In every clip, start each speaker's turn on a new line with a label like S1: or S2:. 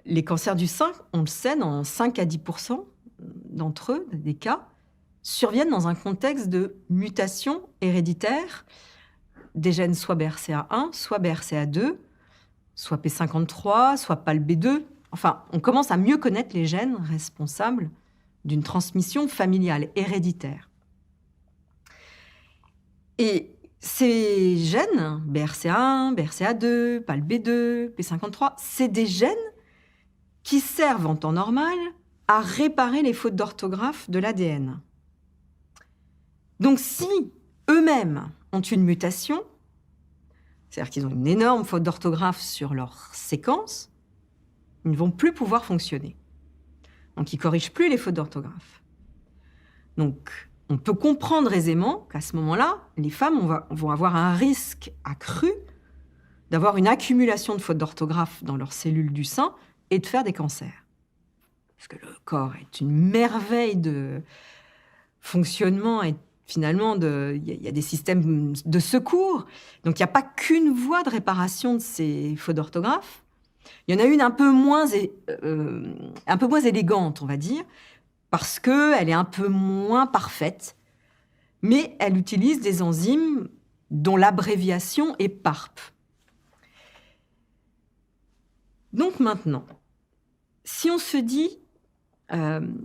S1: Les cancers du sein, on le sait, dans 5 à 10% d'entre eux, des cas, surviennent dans un contexte de mutation héréditaire des gènes soit BRCA1, soit BRCA2, soit P53, soit PALB2. Enfin, on commence à mieux connaître les gènes responsables d'une transmission familiale héréditaire. Et ces gènes, BRCA1, BRCA2, PALB2, P53, c'est des gènes qui servent en temps normal à réparer les fautes d'orthographe de l'ADN. Donc si eux-mêmes ont une mutation, c'est-à-dire qu'ils ont une énorme faute d'orthographe sur leur séquence, ils ne vont plus pouvoir fonctionner. Donc ils ne corrigent plus les fautes d'orthographe. Donc on peut comprendre aisément qu'à ce moment-là, les femmes vont avoir un risque accru d'avoir une accumulation de fautes d'orthographe dans leurs cellules du sein et de faire des cancers. Parce que le corps est une merveille de fonctionnement et finalement, il y a des systèmes de secours. Donc il n'y a pas qu'une voie de réparation de ces fautes d'orthographe. Il y en a une un peu moins élégante, on va dire, parce qu'elle est un peu moins parfaite, mais elle utilise des enzymes dont l'abréviation est PARP. Donc maintenant, si on se dit BRCA1,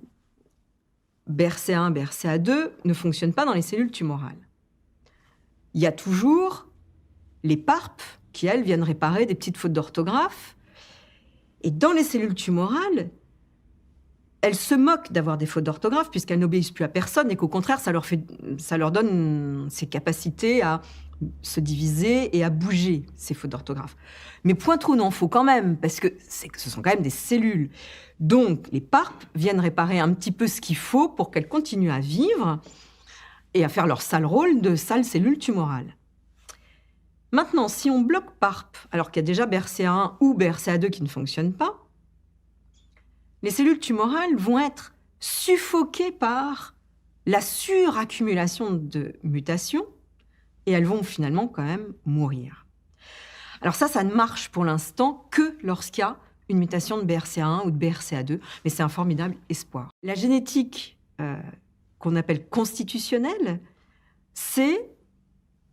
S1: BRCA2 ne fonctionnent pas dans les cellules tumorales, il y a toujours les PARP qui, elles, viennent réparer des petites fautes d'orthographe. Et dans les cellules tumorales, elles se moquent d'avoir des fautes d'orthographe puisqu'elles n'obéissent plus à personne et qu'au contraire, ça leur donne ces capacités à se diviser et à bouger, ces fautes d'orthographe. Mais point trop n'en faut quand même, parce que ce sont quand même des cellules. Donc, les PARP viennent réparer un petit peu ce qu'il faut pour qu'elles continuent à vivre et à faire leur sale rôle de sales cellules tumorales. Maintenant, si on bloque PARP, alors qu'il y a déjà BRCA1 ou BRCA2 qui ne fonctionnent pas, les cellules tumorales vont être suffoquées par la suraccumulation de mutations et elles vont finalement quand même mourir. Alors ça ne marche pour l'instant que lorsqu'il y a une mutation de BRCA1 ou de BRCA2, mais c'est un formidable espoir. La génétique qu'on appelle constitutionnelle, c'est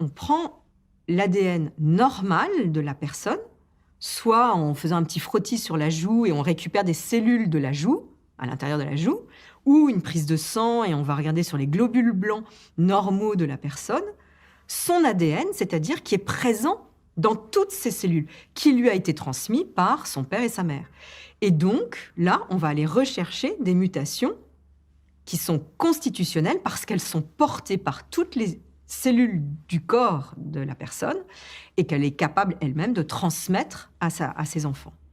S1: on prend l'ADN normal de la personne, soit en faisant un petit frottis sur la joue et on récupère des cellules de la joue, à l'intérieur de la joue, ou une prise de sang et on va regarder sur les globules blancs normaux de la personne, son ADN, c'est-à-dire qui est présent dans toutes ces cellules, qui lui a été transmis par son père et sa mère. Et donc, là, on va aller rechercher des mutations qui sont constitutionnelles parce qu'elles sont portées par toutes les cellules du corps de la personne et qu'elle est capable elle-même de transmettre à ses enfants.